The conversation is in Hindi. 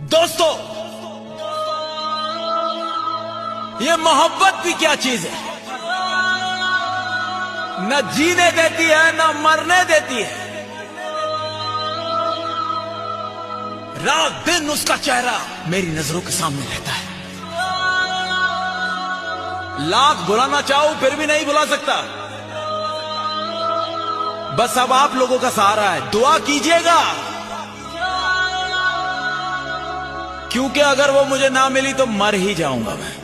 दोस्तों, ये मोहब्बत भी क्या चीज है, न जीने देती है न मरने देती है। रात दिन उसका चेहरा मेरी नजरों के सामने रहता है। लाख बुलाना चाहूं फिर भी नहीं बुला सकता। बस अब आप लोगों का सहारा है, दुआ कीजिएगा, क्योंकि अगर वो मुझे ना मिली तो मर ही जाऊंगा मैं।